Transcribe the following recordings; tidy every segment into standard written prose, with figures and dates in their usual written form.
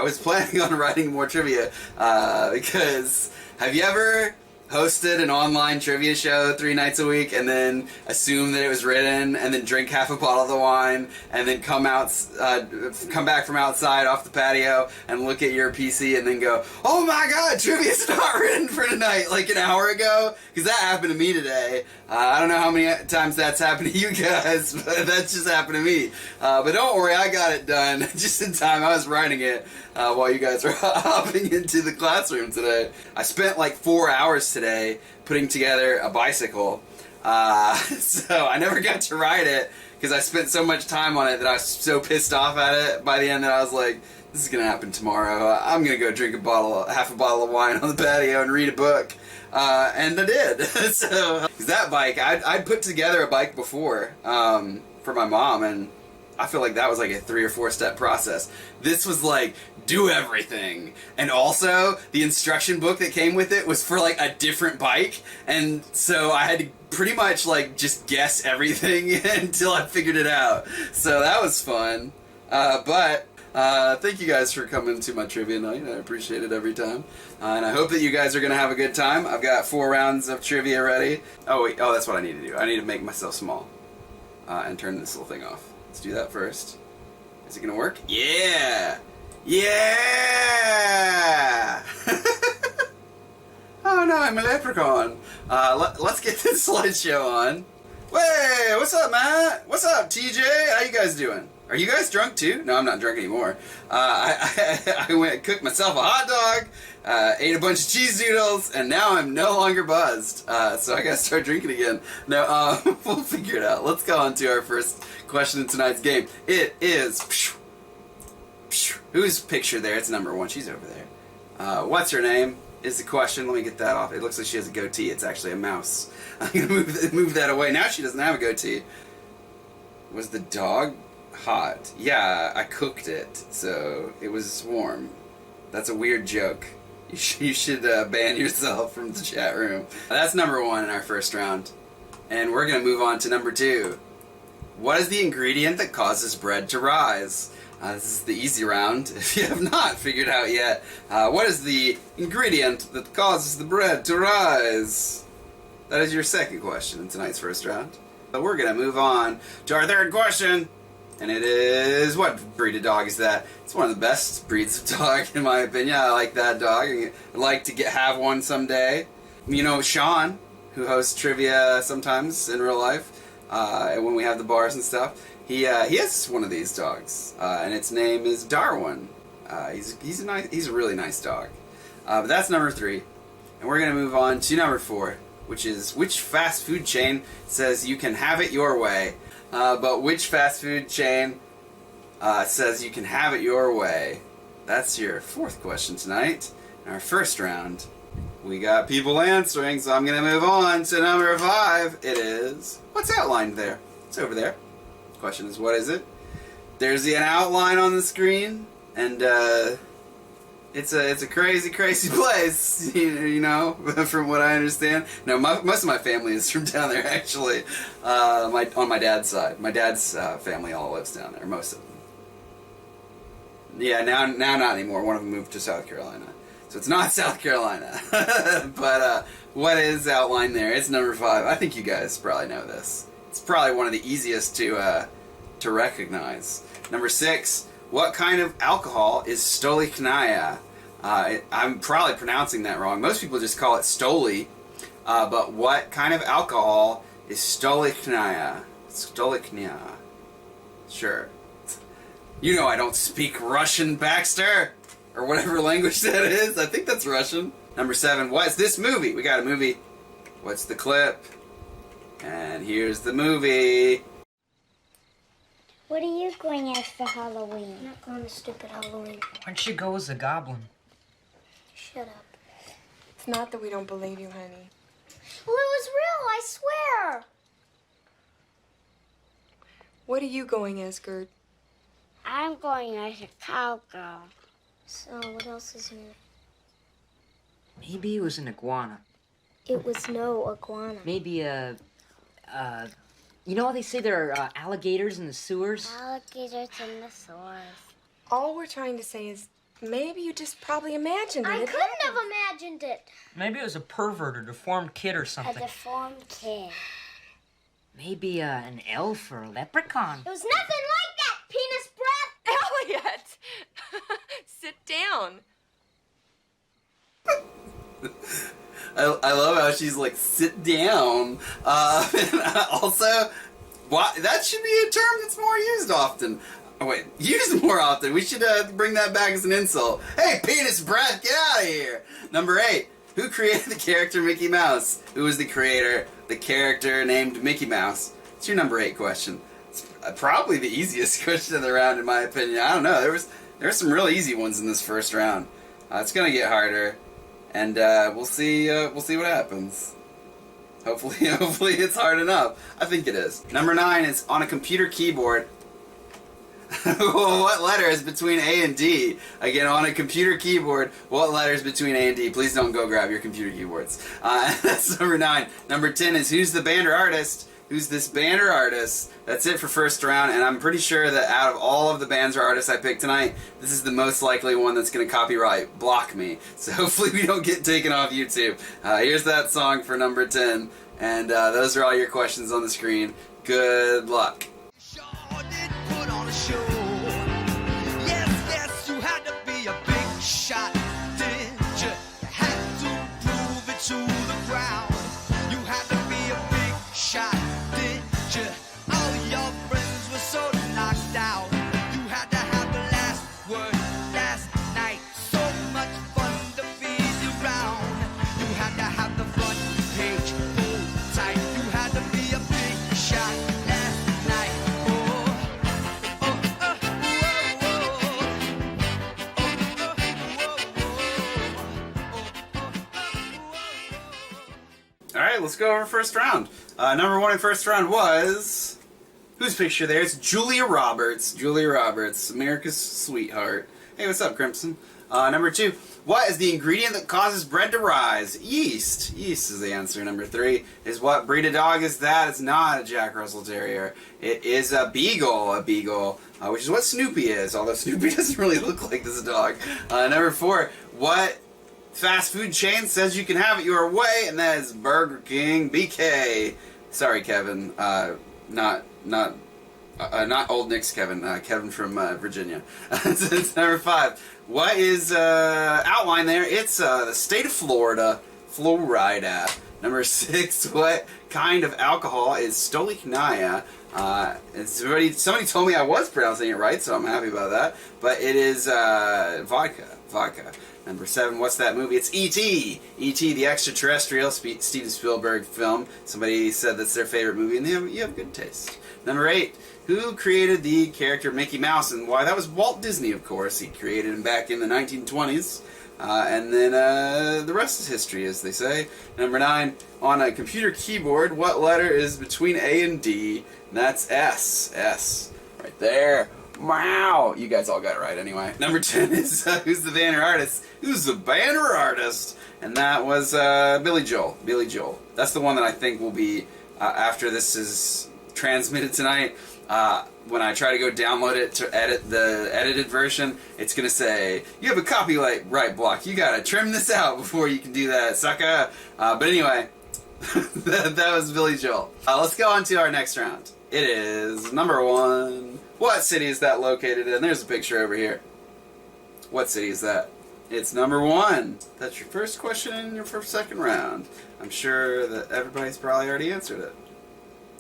was planning on writing more trivia because have you ever hosted an online trivia show 3 nights a week and then assume that it was written and then drink half a bottle of the wine and then come back from outside off the patio and look at your PC and then go, oh my god, trivia's not written for tonight, like an hour ago? Because that happened to me today. I don't know how many times that's happened to you guys, but that just happened to me. But don't worry, I got it done just in time. I was writing it while you guys were hopping into the classroom today. I spent like 4 hours today putting together a bicycle, so I never got to ride it because I spent so much time on it that I was so pissed off at it by the end that I was like, this is gonna happen tomorrow. I'm gonna go drink half a bottle of wine on the patio and read a book, and I did. So that bike, I'd put together a bike before for my mom, and I feel like that was like a 3 or 4 step process. This was like, do everything. And also, the instruction book that came with it was for like a different bike, and so I had to pretty much like just guess everything until I figured it out. So that was fun. But thank you guys for coming to my trivia night. I appreciate it every time. And I hope that you guys are going to have a good time. I've got 4 rounds of trivia ready. Oh wait, that's what I need to do. I need to make myself small and turn this little thing off. Let's do that first. Is it gonna work? Yeah! Yeah! Oh no, I'm a leprechaun. Let's get this slideshow on. Hey, what's up, Matt? What's up, TJ? How you guys doing? Are you guys drunk too? No, I'm not drunk anymore. I went and cooked myself a hot dog, ate a bunch of cheese doodles, and now I'm no longer buzzed. So I gotta start drinking again. No, we'll figure it out. Let's go on to our first question in tonight's game. It is... Whose picture there? It's number 1. She's over there. What's her name is the question. Let me get that off. It looks like she has a goatee. It's actually a mouse. I'm gonna move that away. Now she doesn't have a goatee. Was the dog hot? Yeah, I cooked it, so it was warm. That's a weird joke. You should ban yourself from the chat room. That's number 1 in our first round. And we're going to move on to number 2. What is the ingredient that causes bread to rise? This is the easy round, if you have not figured out yet. What is the ingredient that causes the bread to rise? That is your second question in tonight's first round. But we're going to move on to our third question. And it is, what breed of dog is that? It's one of the best breeds of dog, in my opinion. I like that dog. I'd like to have one someday. You know, Sean, who hosts trivia sometimes in real life, when we have the bars and stuff, he has one of these dogs, and its name is Darwin. He's a really nice dog. But that's number 3, and we're gonna move on to number 4, which is which fast food chain says you can have it your way. But which fast food chain says you can have it your way? That's your 4th question tonight. In our first round, we got people answering, so I'm going to move on to number 5. It is... What's outlined there? It's over there. The question is, what is it? There's an outline on the screen, and it's a crazy, crazy place, you know, from what I understand. No, most of my family is from down there, actually, on my dad's side. My dad's family all lives down there, most of them. Yeah, now not anymore. One of them moved to South Carolina. So it's not South Carolina. But what is outlined there? It's number 5. I think you guys probably know this. It's probably one of the easiest to recognize. Number 6. What kind of alcohol is stolichnaya? I'm probably pronouncing that wrong. Most people just call it Stoli. But what kind of alcohol is stolichnaya? Stolichnaya. Sure. You know I don't speak Russian, Baxter! Or whatever language that is. I think that's Russian. Number 7. What is this movie? We got a movie. What's the clip? And here's the movie. What are you going as for Halloween? I'm not going to stupid Halloween. Why don't you go as a goblin? Shut up. It's not that we don't believe you, honey. Well, it was real, I swear. What are you going as, Gert? I'm going as a cowgirl. So, what else is here? Maybe it was an iguana. It was no iguana. Maybe you know how they say there are alligators in the sewers? Alligators in the sewers. All we're trying to say is Maybe you just probably imagined it. I couldn't have imagined it. Maybe it was a pervert or deformed kid or A something. deformed kid. Maybe an elf or a leprechaun. It was nothing like that, penis breath. Elliot! Sit down. I love how she's like, sit down. And also, that should be a term that's more used often. Oh, wait, used more often. We should bring that back as an insult. Hey, penis breath, get out of here. Number 8. Who created the character Mickey Mouse? Who was the creator, the character named Mickey Mouse? It's your number 8 question. It's probably the easiest question of the round, in my opinion. I don't know. There were some real easy ones in this first round. It's gonna get harder, and we'll see. We'll see what happens. Hopefully it's hard enough. I think it is. Number 9 is on a computer keyboard. What letter is between A and D? Again, on a computer keyboard, what letter is between A and D? Please don't go grab your computer keyboards. That's number 9. Number 10 is who's the band or artist? Who's this band or artist? That's it for first round, and I'm pretty sure that out of all of the bands or artists I picked tonight, this is the most likely one that's going to copyright block me. So hopefully we don't get taken off YouTube. Here's that song for number 10, and those are all your questions on the screen. Good luck. Show. Yes, you had to be a big shot, did you? You had to prove it to the crowd. You had to be a big shot, did you? All your friends were so knocked out. You had to have the last word last night. So much fun to be around. You had to have the front page full tight. You had to be a big shot last night. Alright, let's go over first round. Number 1 in first round was... Whose picture there? It's Julia Roberts. Julia Roberts, America's sweetheart. Hey, what's up, Crimson? Number 2, what is the ingredient that causes bread to rise? Yeast. Yeast is the answer. Number 3 is what breed of dog is that? It's not a Jack Russell Terrier. It is a beagle. A beagle, which is what Snoopy is, although Snoopy doesn't really look like this dog. Number 4, what fast food chain says you can have it your way, and that is Burger King. BK. Sorry, Kevin. Not Old Nick's Kevin. Kevin from Virginia. It's number 5. What is outline there? It's the state of Florida. Florida. Number 6. What kind of alcohol is Stolichnaya? Somebody told me I was pronouncing it right, so I'm happy about that. But it is vodka. Vodka. Number 7, what's that movie? It's E.T. E.T. the extraterrestrial Steven Spielberg film. Somebody said that's their favorite movie, and you have good taste. Number 8, who created the character Mickey Mouse? And why, that was Walt Disney, of course. He created him back in the 1920s. And then the rest is history, as they say. Number 9, on a computer keyboard, what letter is between A and D? And that's S. S. Right there. Wow! You guys all got it right anyway. Number 10 is who's the band or artist? Who's the band or artist? And that was Billy Joel. Billy Joel. That's the one that I think will be, after this is transmitted tonight, when I try to go download it to edit the edited version, it's going to say, you have a copyright block. You got to trim this out before you can do that, sucker. But anyway, that was Billy Joel. Let's go on to our next round. It is number 1. What city is that located in? There's a picture over here. What city is that? It's number 1. That's your first question in your second round. I'm sure that everybody's probably already answered it.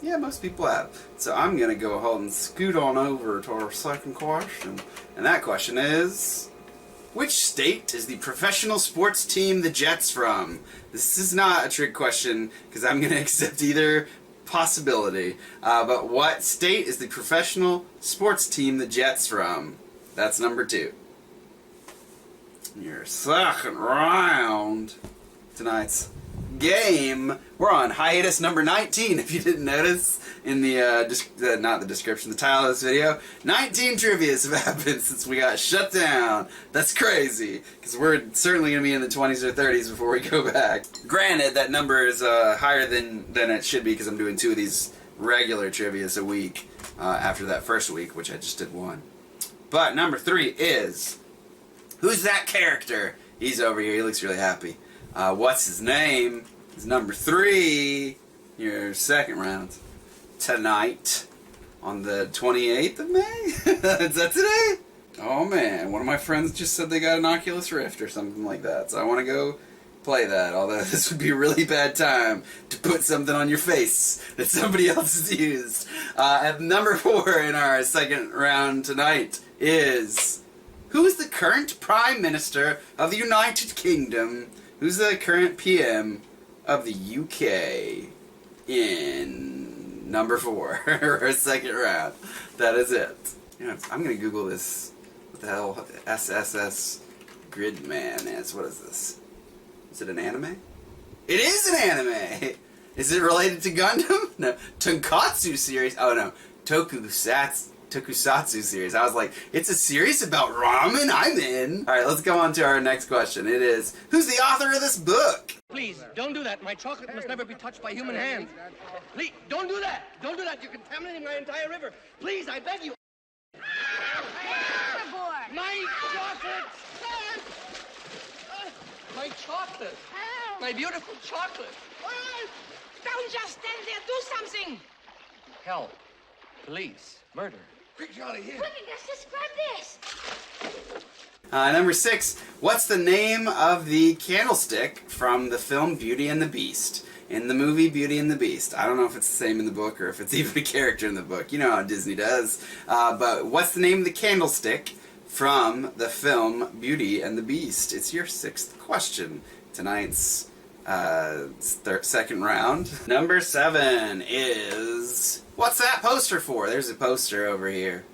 Yeah, most people have. So I'm going to go ahead and scoot on over to our second question. And that question is, which state is the professional sports team the Jets from? This is not a trick question, because I'm going to accept either possibility. But what state is the professional sports team the Jets from? That's number 2. Your second round. Tonight's game. We're on hiatus number 19, if you didn't notice in the, not the description, the title of this video. 19 trivias have happened since we got shut down. That's crazy, because we're certainly going to be in the 20s or 30s before we go back. Granted, that number is higher than it should be, because I'm doing 2 of these regular trivias a week after that first week, which I just did 1. But number 3 is, Who's that character? He's over here. He looks really happy. What's his name? Is number 3. Your second round. Tonight. On the 28th of May? Is that today? Oh man, one of my friends just said they got an Oculus Rift or something like that. So I want to go play that. Although this would be a really bad time to put something on your face that somebody else has used. At number 4 in our second round tonight is... Who is the current Prime Minister of the United Kingdom? Who's the current PM of the UK in number 4, our second round? That is it. You know, I'm gonna Google this. What the hell SSS Gridman is? What is this? Is it an anime? It is an anime! Is it related to Gundam? No. Tonkatsu series? Oh no. Tokusatsu series. I was like, it's a series about ramen? I'm in! Alright, let's go on to our next question. It is, who's the author of this book? Please, don't do that. My chocolate must never be touched by human hands. Please, don't do that. Don't do that. You're contaminating my entire river. Please, I beg you. My chocolate! My chocolate! My beautiful chocolate! Don't just stand there. Do something. Help. Police. Murder. Quick, Charlie, here. Quick, let's describe this. Number 6, what's the name of the candlestick from the film Beauty and the Beast? In the movie Beauty and the Beast. I don't know if it's the same in the book or if it's even a character in the book. You know how Disney does. But what's the name of the candlestick from the film Beauty and the Beast? It's your 6th question. Tonight's second round. Number 7 is... What's that poster for? There's a poster over here.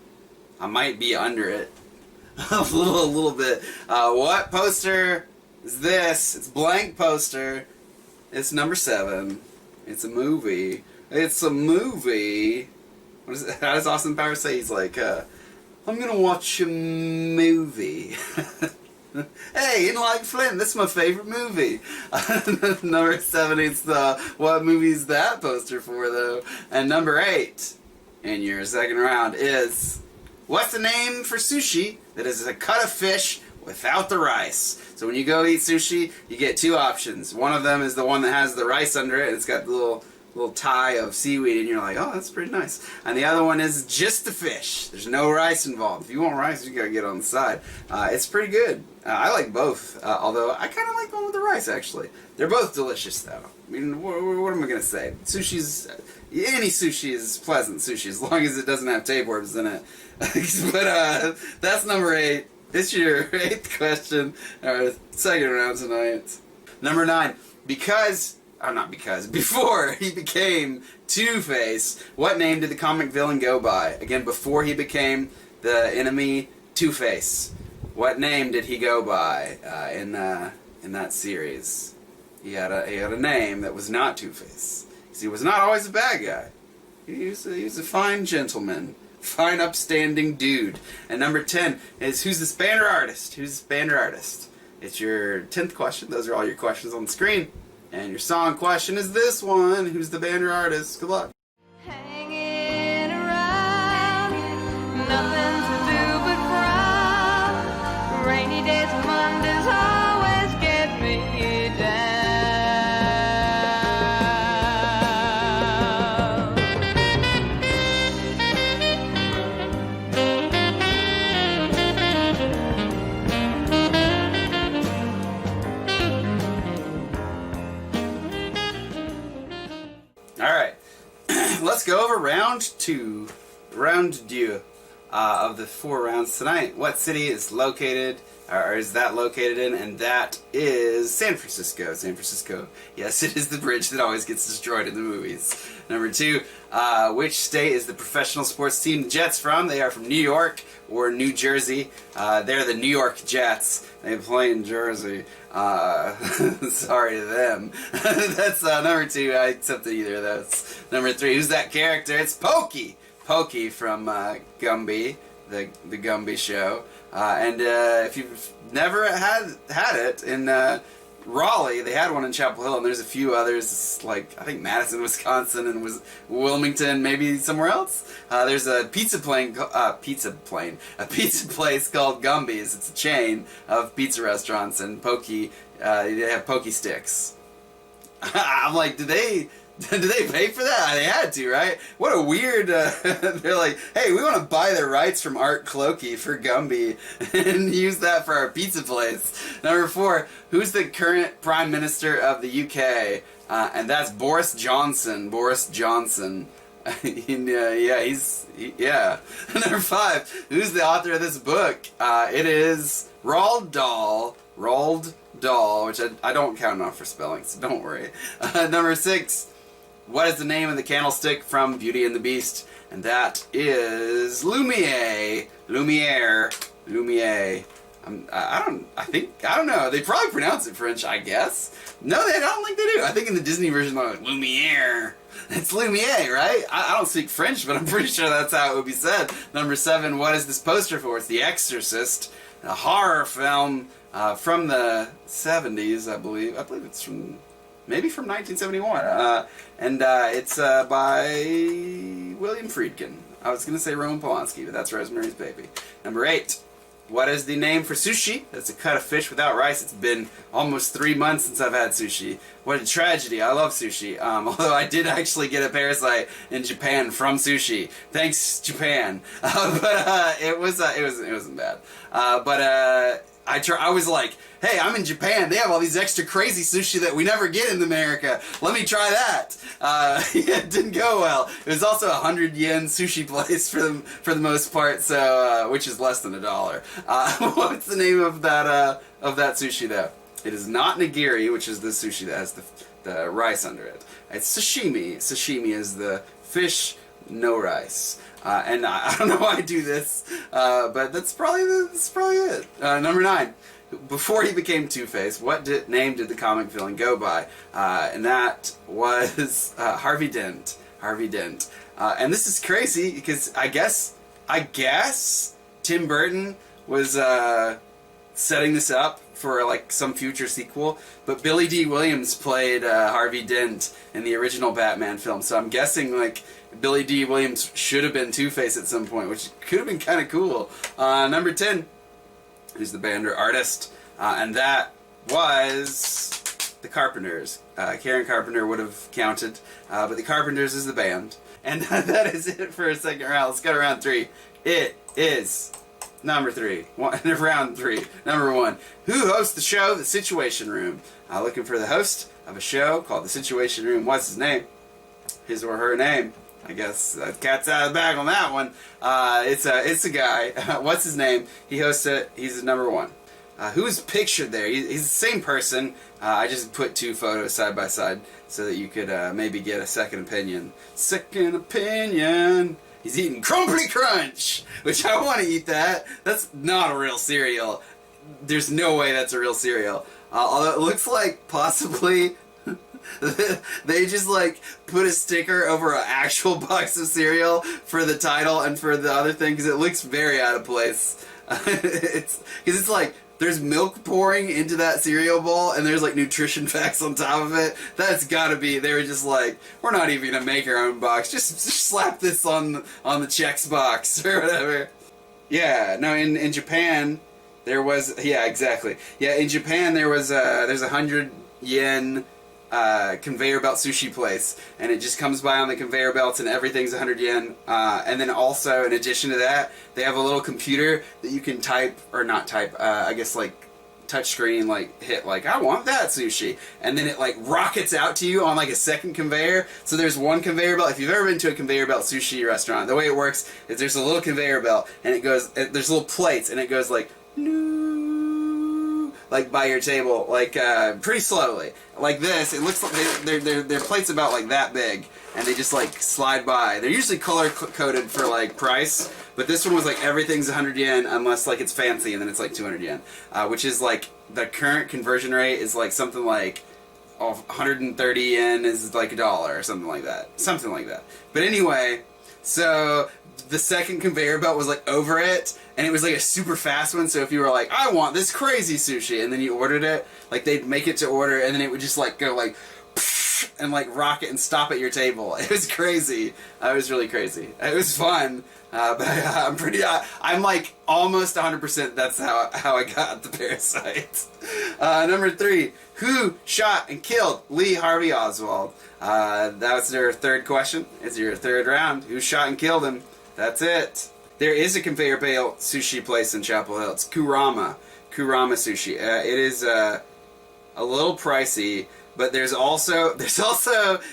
I might be under it. a little bit. What poster is this? It's blank poster. It's number 7. It's a movie. It's a movie. What is it? How does Austin Powers say? He's like, I'm gonna watch a movie. Hey, in like Flint, this is my favorite movie. Number 7 is the what movie is that poster for though? And number 8 in your second round is what's the name for sushi that is a cut of fish without the rice? So when you go eat sushi, you get 2 options. One of them is the one that has the rice under it, and it's got the little tie of seaweed, and you're like, oh, that's pretty nice. And the other one is just the fish. There's no rice involved. If you want rice, you gotta get on the side. It's pretty good. I like both, although I kind of like the one with the rice, actually. They're both delicious, though. I mean, what am I gonna say? Any sushi is pleasant sushi, as long as it doesn't have tapeworms in it. But that's number 8. It's your 8th question, our second round tonight. Number 9, before he became Two-Face, what name did the comic villain go by? Again, before he became the enemy Two-Face, what name did he go by in that series? He had a name that was not Two-Face. Because he was not always a bad guy. He was a fine gentleman. Fine, upstanding dude. And number 10 is who's this banner artist? Who's this banner artist? It's your 10th question. Those are all your questions on the screen. And your song question is this one. Who's the banner artist? Good luck. Hanging around, nothing to do but frown. Rainy days and Mondays always get me down. Alright, let's go over round 2, round 2 of the 4 rounds tonight. What city is located, or is that located in? And that is San Francisco. San Francisco. Yes, it is the bridge that always gets destroyed in the movies. Number 2, which state is the professional sports team the Jets from? They are from New York or New Jersey. They're the New York Jets. They play in Jersey. Sorry to them. That's number 2. I accepted either of those. Number 3, who's that character? It's Pokey. Pokey from Gumby, the Gumby show. And if you've never had it in Raleigh, they had one in Chapel Hill, and there's a few others, like, I think Madison, Wisconsin, and Wilmington, maybe somewhere else. There's a pizza place called Gumby's. It's a chain of pizza restaurants, and they have pokey sticks. I'm like, did they pay for that? They had to, right? What a weird, they're like, hey, we want to buy the rights from Art Clokey for Gumby and use that for our pizza place. Number 4, who's the current Prime Minister of the UK? And that's Boris Johnson. Boris Johnson. Yeah. Number 5, who's the author of this book? It is Roald Dahl. Roald Dahl, which I don't count on for spelling, so don't worry. Number 6, what is the name of the candlestick from Beauty and the Beast? And that is Lumiere. Lumiere. Lumiere. I don't know. They probably pronounce it French, I guess. No, I don't think they do. I think in the Disney version they're like, Lumiere. It's Lumiere, right? I don't speak French, but I'm pretty sure that's how it would be said. Number 7, what is this poster for? It's The Exorcist, a horror film from the 70s, I believe. I believe it's from 1971. And it's by William Friedkin. I was going to say Roman Polanski, but that's Rosemary's Baby. Number 8, what is the name for sushi? That's a cut of fish without rice. It's been almost 3 months since I've had sushi. What a tragedy. I love sushi. Although I did actually get a parasite in Japan from sushi. Thanks, Japan. But it wasn't bad. I was like, hey, I'm in Japan. They have all these extra crazy sushi that we never get in America. Let me try that. It didn't go well. It was also a 100 yen sushi place for the most part, so which is less than $1. What's the name of that sushi though? It is not nigiri, which is the sushi that has the rice under it. It's sashimi. Sashimi is the fish, no rice. And I don't know why I do this, but that's probably it. Number 9. Before he became Two-Face, what name did the comic villain go by? And that was Harvey Dent. Harvey Dent. And this is crazy because I guess Tim Burton was setting this up for like some future sequel, but Billy D. Williams played Harvey Dent in the original Batman film, so I'm guessing like Billy D. Williams should have been Two-Face at some point, which could have been kind of cool. Number 10. Who's the band or artist? And that was the Carpenters. Karen Carpenter would have counted, but the Carpenters is the band. And that is it for a second round. Let's go to round 3. It is number 3. Round 3. Number 1. Who hosts the show The Situation Room? Looking for the host of a show called The Situation Room. What's his name? His or her name. I guess cat's out of the bag on that one. It's a guy. What's his name? He hosts it. He's number 1. Who's pictured there? He's the same person. I just put 2 photos side by side so that you could maybe get a second opinion. Second opinion. He's eating Crumbly Crunch, which I want to eat that. That's not a real cereal. There's no way that's a real cereal. Although it looks like possibly they just like put a sticker over an actual box of cereal for the title and for the other thing because it looks very out of place. It's like there's milk pouring into that cereal bowl and there's like nutrition facts on top of it. That's gotta be, they were just like, we're not even gonna make our own box. Just slap this on the Chex box or whatever. Yeah, no, in Japan there was, yeah, exactly. Yeah, in Japan there's a 100 yen conveyor belt sushi place, and it just comes by on the conveyor belts and everything's 100 yen, and then also in addition to that they have a little computer that you can type, or not type, I guess like touchscreen, like hit like I want that sushi, and then it like rockets out to you on like a second conveyor. So there's one conveyor belt. If you've ever been to a conveyor belt sushi restaurant, the way it works is there's a little conveyor belt and it goes, there's little plates and it goes like like by your table, like pretty slowly, like this. It looks like they're plates about like that big, and they just like slide by. They're usually color coded for like price, but this one was like everything's 100 yen unless like it's fancy, and then it's like 200 yen, which is like the current conversion rate is like something like 130 yen is like $1 or something like that, But anyway, So the second conveyor belt was like over it, and it was like a super fast one. So if you were like, I want this crazy sushi, and then you ordered it, like they'd make it to order, and then it would just like go like and like rocket and stop at your table. It was crazy. It was really crazy. It was fun. But I'm like almost 100% that's how I got the Parasite. Number 3, who shot and killed Lee Harvey Oswald? That was their third question. It's your third round. Who shot and killed him? That's it. There is a conveyor belt sushi place in Chapel Hill. It's Kurama Sushi. It is a little pricey, but there's also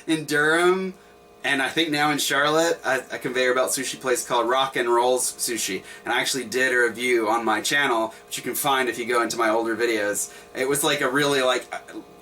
in Durham, and I think now in Charlotte, a conveyor belt sushi place called Rock and Rolls Sushi. And I actually did a review on my channel, which you can find if you go into my older videos. It was like a really like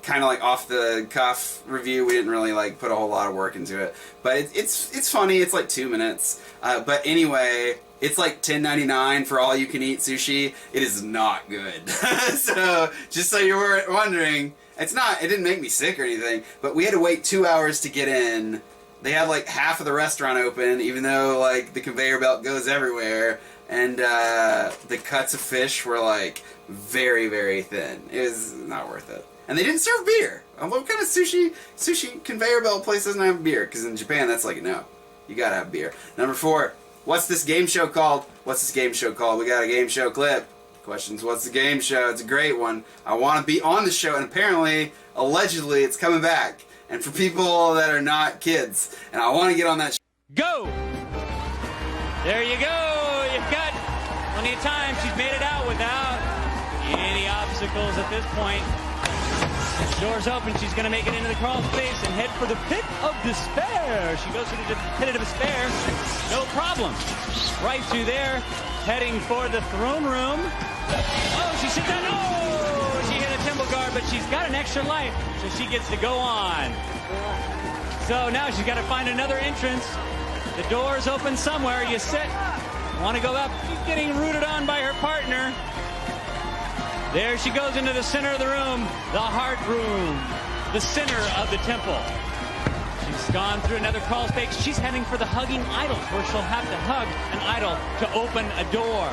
kind of like off the cuff review. We didn't really like put a whole lot of work into it, but it's funny. It's like 2 minutes. But anyway, it's like $10.99 for all you can eat sushi. It is not good. So just so you weren't wondering, it didn't make me sick or anything, but we had to wait 2 hours to get in. They had like half of the restaurant open, even though like the conveyor belt goes everywhere, and the cuts of fish were like very, very thin. It was not worth it. And they didn't serve beer. What kind of sushi conveyor belt place doesn't have beer? Because in Japan, that's like, no, you gotta have beer. Number 4, what's this game show called? What's this game show called? We got a game show clip. Questions, what's the game show? It's a great one. I want to be on the show, and apparently, allegedly, it's coming back. And for people that are not kids, and I want to get on that show. Go! There you go! You've got plenty of time. She's made it out without any obstacles at this point. Door's open. She's going to make it into the crawl space and head for the pit of despair. She goes to the pit of despair. No problem. Right through there. Heading for the throne room. Oh, she sits down. Oh, she hit a temple guard, but she's got an extra life, so she gets to go on. So now she's got to find another entrance. The door's open somewhere. You sit. Want to go up. She's getting rooted on by her partner. There she goes into the center of the room, the heart room, the center of the temple. She's gone through another crawl space. She's heading for the hugging idols, where she'll have to hug an idol to open a door.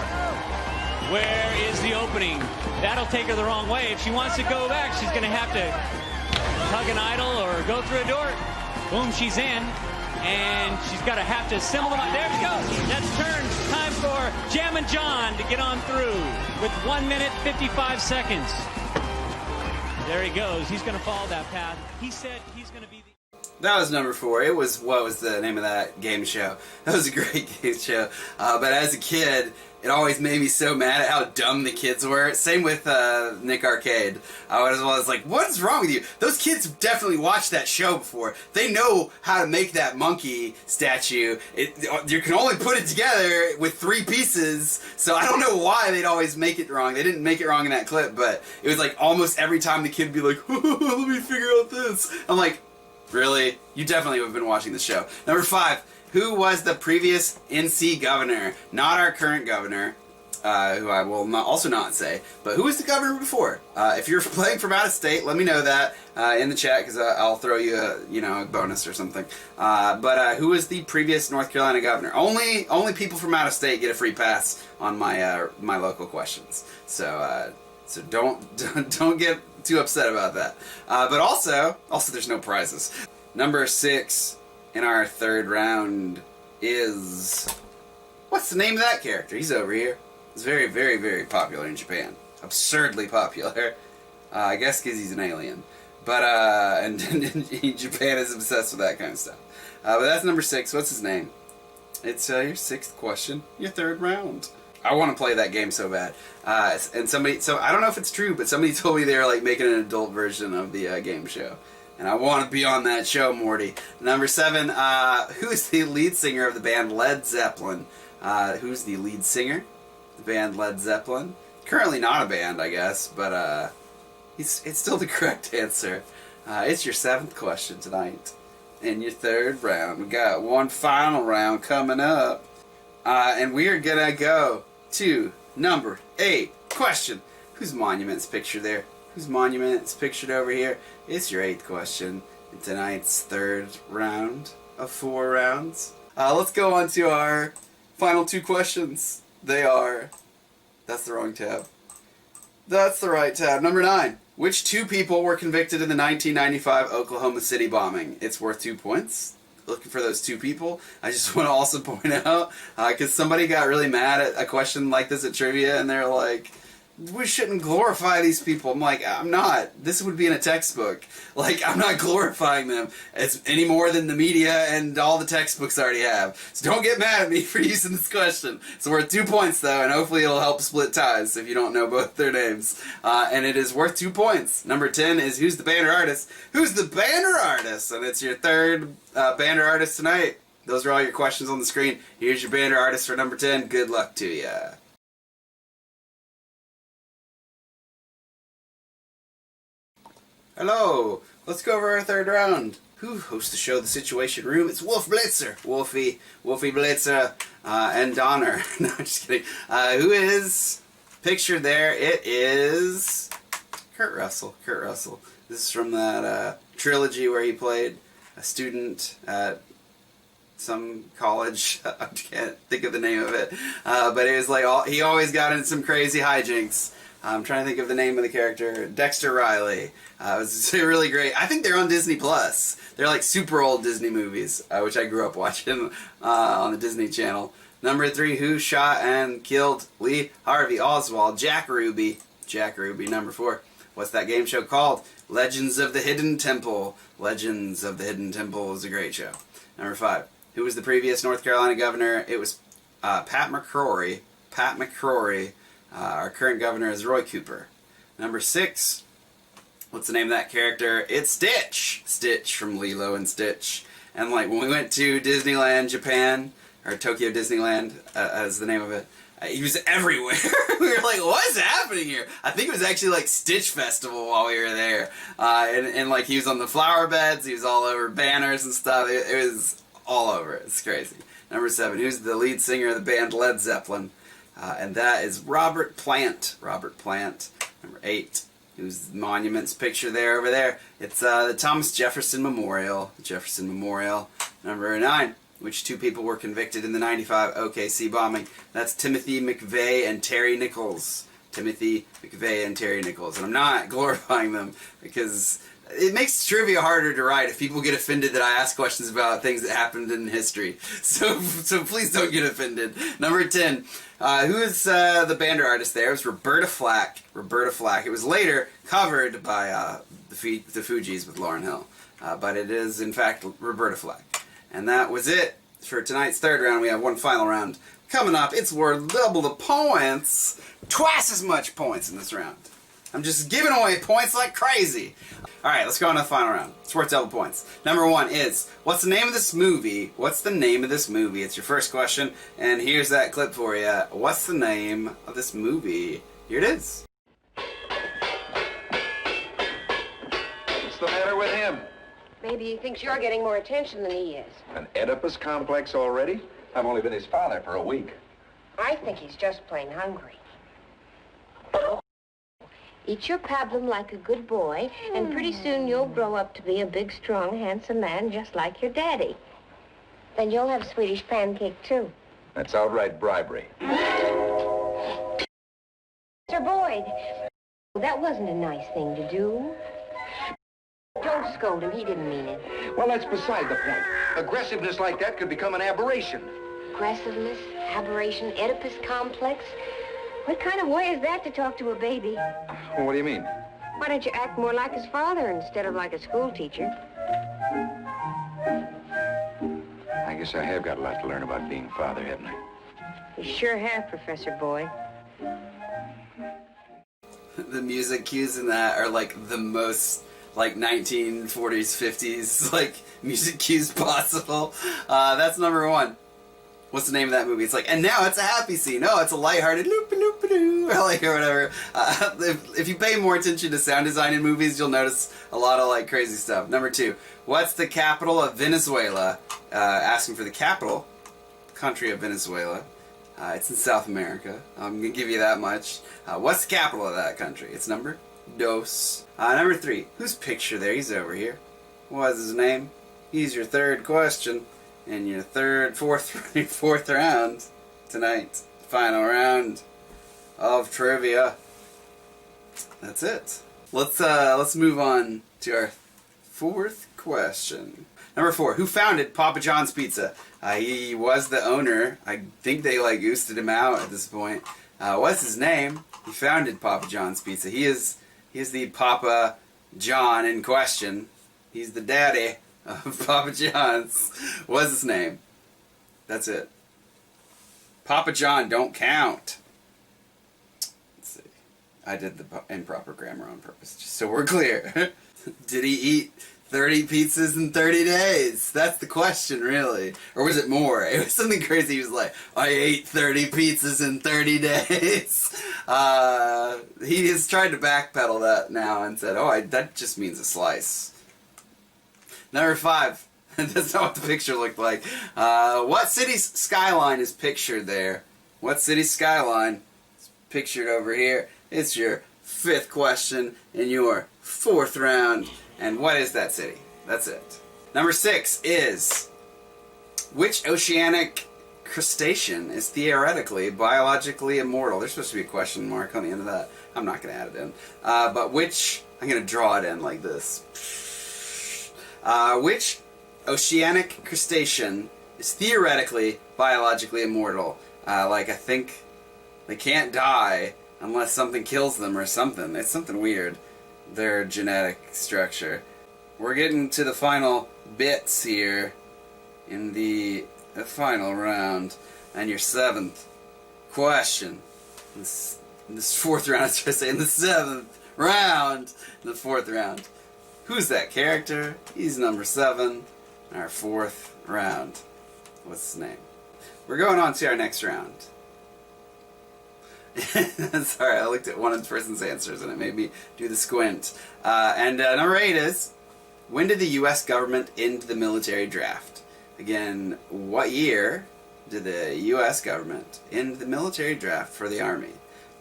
Where is the opening? That'll take her the wrong way. If she wants to go back, she's going to have to hug an idol or go through a door. Boom, she's in. And she's got to have to assemble them. There she goes. That's turn. Time for Jammin' John to get on through with 1 minute, 55 seconds. There he goes. He's going to follow that path. He said he's going to be the... That was number 4. It was, what was the name of that game show? That was a great game show. But as a kid, it always made me so mad at how dumb the kids were. Same with Nick Arcade. I was like, what's wrong with you? Those kids definitely watched that show before. They know how to make that monkey statue. You can only put it together with 3 pieces, so I don't know why they'd always make it wrong. They didn't make it wrong in that clip, but it was like almost every time the kid would be like, let me figure out this. I'm like, really? You definitely have been watching the show. Number 5. Who was the previous NC governor? Not our current governor, who I will also not say, but who was the governor before? If you're playing from out of state, let me know that in the chat, because I'll throw you a bonus or something. But who was the previous North Carolina governor? Only people from out of state get a free pass on my my local questions. So don't get too upset about that. But also there's no prizes. Number 6. In our third round is... What's the name of that character? He's over here. He's very, very, very popular in Japan. Absurdly popular. I guess because he's an alien. But, and Japan is obsessed with that kind of stuff. But that's number 6. What's his name? It's your 6th question. Your third round. I want to play that game so bad. And somebody... So, I don't know if it's true, but somebody told me they were, like, making an adult version of the game show. And I want to be on that show, Morty. Number 7, who's the lead singer of the band Led Zeppelin? Who's the lead singer of the band Led Zeppelin? Currently not a band, I guess, but it's still the correct answer. It's your 7th question tonight. In your third round. We got one final round coming up. And we are going to go to number 8 question. Whose monument's pictured there? Whose monument is pictured over here? It's your 8th question in tonight's third round of 4 rounds. Let's go on to our final 2 questions. They are... That's the wrong tab. That's the right tab. Number 9. Which 2 people were convicted in the 1995 Oklahoma City bombing? It's worth 2 points. Looking for those 2 people. I just want to also point out, because somebody got really mad at a question like this at trivia, and they're like, we shouldn't glorify these people. I'm like, I'm not. This would be in a textbook. Like, I'm not glorifying them as any more than the media and all the textbooks already have. So don't get mad at me for using this question. It's worth 2 points, though, and hopefully it'll help split ties if you don't know both their names. And it is worth 2 points. Number 10 is who's the banner artist? Who's the banner artist? And it's your third banner artist tonight. Those are all your questions on the screen. Here's your banner artist for number 10. Good luck to you. Hello, let's go over our third round. Who hosts the show The Situation Room? It's Wolf Blitzer. Wolfie Blitzer, and Donner. No, I'm just kidding. Who is pictured there? It is Kurt Russell. This is from that trilogy where he played a student at some college. I can't think of the name of it. But it was like, he always got in some crazy hijinks. I'm trying to think of the name of the character. Dexter Riley. It was really great. I think they're on Disney Plus. They're like super old Disney movies, which I grew up watching on the Disney Channel. Number 3, who shot and killed Lee Harvey Oswald? Jack Ruby. Number 4, what's that game show called? Legends of the Hidden Temple. Legends of the Hidden Temple is a great show. Number 5, who was the previous North Carolina governor? It was Pat McCrory. Our current governor is Roy Cooper. Number 6, what's the name of that character? It's Stitch. Stitch from Lilo and Stitch. And like when we went to Disneyland, Japan, or Tokyo Disneyland, as the name of it, he was everywhere. We were like, what is happening here? I think it was actually like Stitch Festival while we were there. And like he was on the flower beds, he was all over banners and stuff. It was all over. It's crazy. Number 7, who's the lead singer of the band Led Zeppelin? And that is Robert Plant. Number 8, who's the monuments picture there over there? It's the Thomas Jefferson Memorial. Number 9, which 2 people were convicted in the 95 OKC bombing? That's Timothy McVeigh and Terry Nichols. And I'm not glorifying them because it makes trivia harder to write if people get offended that I ask questions about things that happened in history. So please don't get offended. Number 10, who is the banner artist there? It was Roberta Flack. It was later covered by the Fugees with Lauryn Hill. But it is, in fact, Roberta Flack. And that was it for tonight's third round. We have one final round coming up. It's worth double the points. Twice as much points in this round. I'm just giving away points like crazy. Alright, let's go on to the final round. It's worth double points. Number 1 is, what's the name of this movie? It's your first question, and here's that clip for you. What's the name of this movie? Here it is. What's the matter with him? Maybe he thinks you're getting more attention than he is. An Oedipus complex already? I've only been his father for a week. I think he's just plain hungry. Eat your pablum like a good boy, and pretty soon you'll grow up to be a big, strong, handsome man just like your daddy. Then you'll have Swedish pancake, too. That's outright bribery. Sir Boyd, that wasn't a nice thing to do. Don't scold him. He didn't mean it. Well, that's beside the point. Aggressiveness like that could become an aberration. Aggressiveness, aberration, Oedipus complex. What kind of way is that to talk to a baby? Well, what do you mean? Why don't you act more like his father instead of like a school teacher? I guess I have got a lot to learn about being father, haven't I? You sure have, Professor Boyd. The music cues in that are like the most like 1940s, 50s like music cues possible. That's number 1. What's the name of that movie? It's like, and now it's a happy scene. Oh, it's a lighthearted loop-a-loop-a-doo, or like, or whatever. If you pay more attention to sound design in movies, you'll notice a lot of like crazy stuff. Number 2, what's the capital of Venezuela? Asking for the capital, country of Venezuela. It's in South America. I'm gonna give you that much. What's the capital of that country? It's number 2. Number 3, whose picture there? He's over here. What's his name? He's your third question. in your fourth round tonight. Final round of trivia. That's it. Let's move on to our fourth question. Number 4. Who founded Papa John's Pizza? He was the owner. I think they like oosted him out at this point. What's his name? He founded Papa John's Pizza. He is the Papa John in question. He's the daddy of Papa John's. What's his name? That's it. Papa John don't count. Let's see. I did the improper grammar on purpose, just so we're clear. Did he eat 30 pizzas in 30 days? That's the question, really. Or was it more? It was something crazy. He was like, I ate 30 pizzas in 30 days. He has tried to backpedal that now and said, that just means a slice. Number 5. That's not what the picture looked like. What city's skyline is pictured there? What city's skyline is pictured over here? It's your 5th question in your 4th round. And what is that city? That's it. Number 6 is, which oceanic crustacean is theoretically, biologically immortal? There's supposed to be a question mark on the end of that. I'm not going to add it in. But which, I'm going to draw it in like this. Which oceanic crustacean is theoretically, biologically immortal? I think they can't die unless something kills them or something. It's something weird. Their genetic structure. We're getting to the final bits here in the final round, and your 7th question. In this 4th round, I was trying to say, in the 7th round, in the 4th round. Who's that character? He's number 7 in our 4th round. What's his name? We're going on to our next round. Sorry, I looked at one person's answers and it made me do the squint. Number 8 is, when did the U.S. government end the military draft? Again, what year did the U.S. government end the military draft for the Army?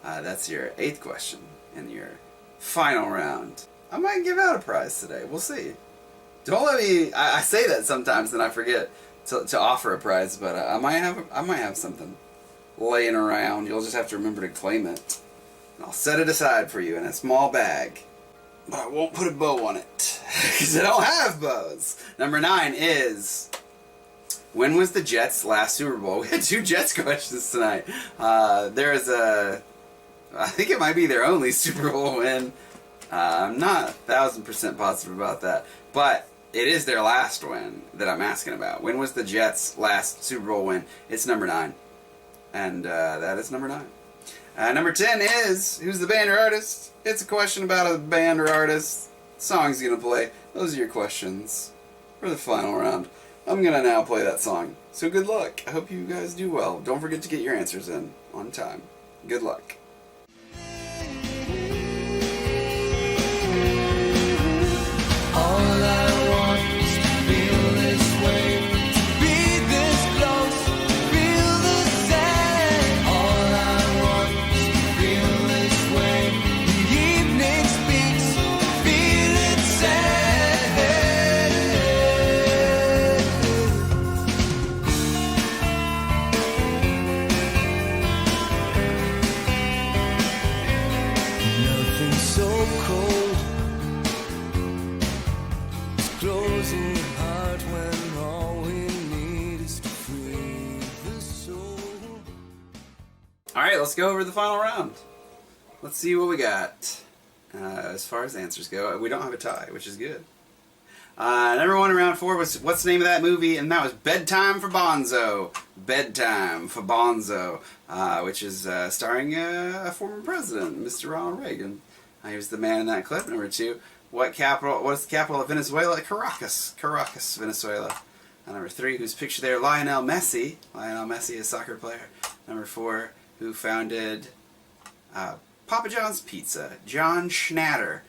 That's your 8th question in your final round. I might give out a prize today. We'll see. Don't let me... I say that sometimes and I forget to offer a prize, but I might have something laying around. You'll just have to remember to claim it. And I'll set it aside for you in a small bag. But I won't put a bow on it. Because I don't have bows. Number 9 is, when was the Jets' last Super Bowl? We had 2 Jets questions tonight. There is I think it might be their only Super Bowl win. I'm not 1,000% positive about that. But it is their last win that I'm asking about. When was the Jets' last Super Bowl win? It's number 9. And that is number 9. Number 10 is, who's the band or artist? It's a question about a band or artist. Song's gonna play. Those are your questions for the final round. I'm gonna now play that song. So good luck. I hope you guys do well. Don't forget to get your answers in on time. Good luck. All I want is to feel this way, to be this close, feel the same. All I want is to feel this way. The evening speaks, feel it sad. Nothing so cold. Closing the heart when all we need is to free the soul. Alright, let's go over the final round. Let's see what we got. As far as answers go, we don't have a tie, which is good. Number 1 in round 4 was, what's the name of that movie? And that was Bedtime for Bonzo. Bedtime for Bonzo. Which is starring a former president, Mr. Ronald Reagan. He was the man in that clip. Number 2. What is the capital of Venezuela? Caracas, Venezuela. Number 3, who's pictured there? Lionel Messi. Lionel Messi, a soccer player. Number 4, who founded Papa John's Pizza? John Schnatter.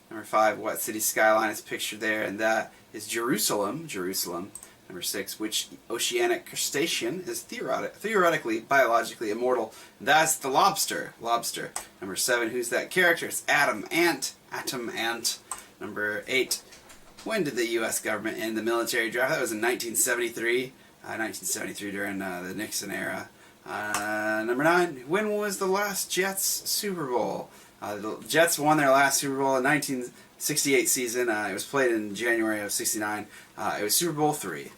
Number 5, what city skyline is pictured there? And that is Jerusalem. Number 6, which oceanic crustacean is theoretically, biologically immortal? And that's the lobster. Number 7, who's that character? It's Atom Ant. Number 8, When did the U.S. government end the military draft? That was in 1973. 1973 during the Nixon era. Number 9. When was the last Jets Super Bowl? The Jets won their last Super Bowl in 1968 season. It was played in January of '69. It was Super Bowl III.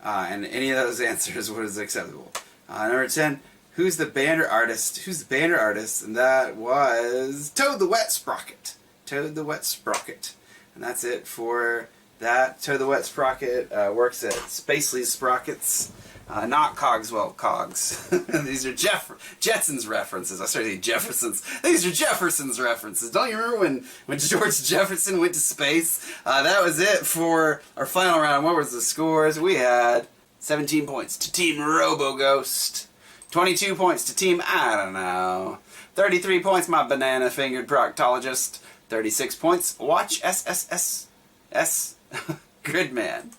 And any of those answers was acceptable. Number 10. Who's the band or artist? Who's the band or artist? And that was Toad the Wet Sprocket. Toad the Wet Sprocket. And that's it for that. Toad the Wet Sprocket works at Spacely's Sprockets. Not Cogswell Cogs. These are Jetsons references. I started saying Jeffersons. These are Jefferson's references. Don't you remember when George Jefferson went to space? That was it for our final round. What was the scores? We had 17 points to Team Robo-Ghost. 22 points to Team I don't know. 33 points, my banana-fingered proctologist. 36 points, Watch SSSS Gridman.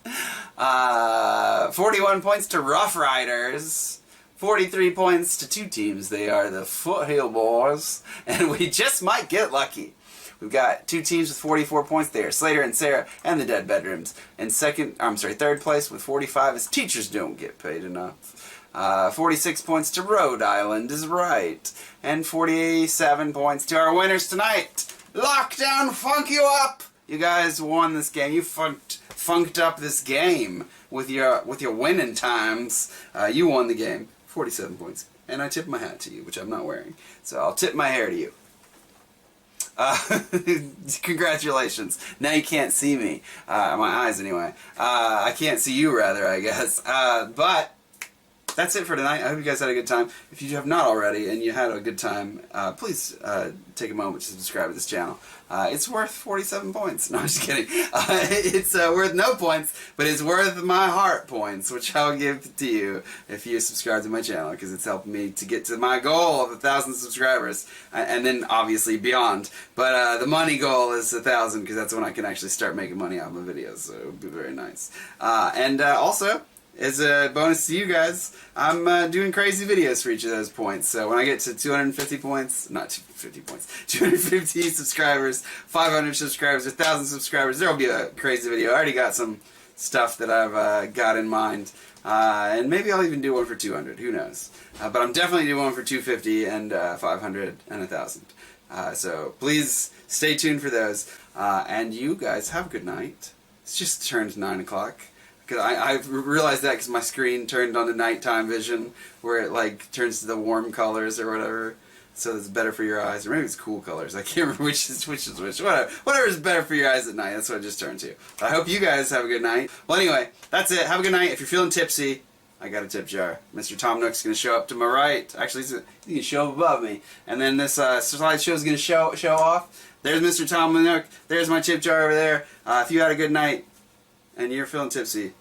41 points to Rough Riders. 43 points to 2 teams. They are the Foothill Boys. And we just might get lucky. We've got 2 teams with 44 points there. Slater and Sarah and the Dead Bedrooms. And third place with 45 is Teachers Don't Get Paid Enough. 46 points to Rhode Island is right. And 47 points to our winners tonight. Lockdown Funk You Up! You guys won this game. You funked up this game with your winning times. You won the game. 47 points. And I tip my hat to you, which I'm not wearing. So I'll tip my hair to you. Congratulations. Now you can't see me. My eyes anyway. I can't see you rather, I guess. But that's it for tonight. I hope you guys had a good time. If you have not already and you had a good time, please take a moment to subscribe to this channel. It's worth 47 points. No, I'm just kidding. It's worth no points, but it's worth my heart points, which I'll give to you if you subscribe to my channel, because it's helping me to get to my goal of 1,000 subscribers, and then obviously beyond. But the money goal is 1,000, because that's when I can actually start making money out of my videos, so it would be very nice. And also, as a bonus to you guys, I'm doing crazy videos for each of those points. So when I get to 250 points, not 250 points, 250 subscribers, 500 subscribers, 1,000 subscribers, there will be a crazy video. I already got some stuff that I've got in mind. And maybe I'll even do one for 200, who knows. But I'm definitely doing one for 250 and 500 and 1,000. So please stay tuned for those. And you guys have a good night. It's just turned 9 o'clock. Cause I realized that because my screen turned on to nighttime vision, where it like turns to the warm colors or whatever, so it's better for your eyes. Or maybe it's cool colors. I can't remember which is which. Whatever is better for your eyes at night. That's what I just turned to. I hope you guys have a good night. Well, anyway, that's it. Have a good night. If you're feeling tipsy, I got a tip jar. Mr. Tom Nook's going to show up to my right. Actually, he's going to show up above me. And then this slideshow is going to show off. There's Mr. Tom Nook. There's my tip jar over there. If you had a good night and you're feeling tipsy,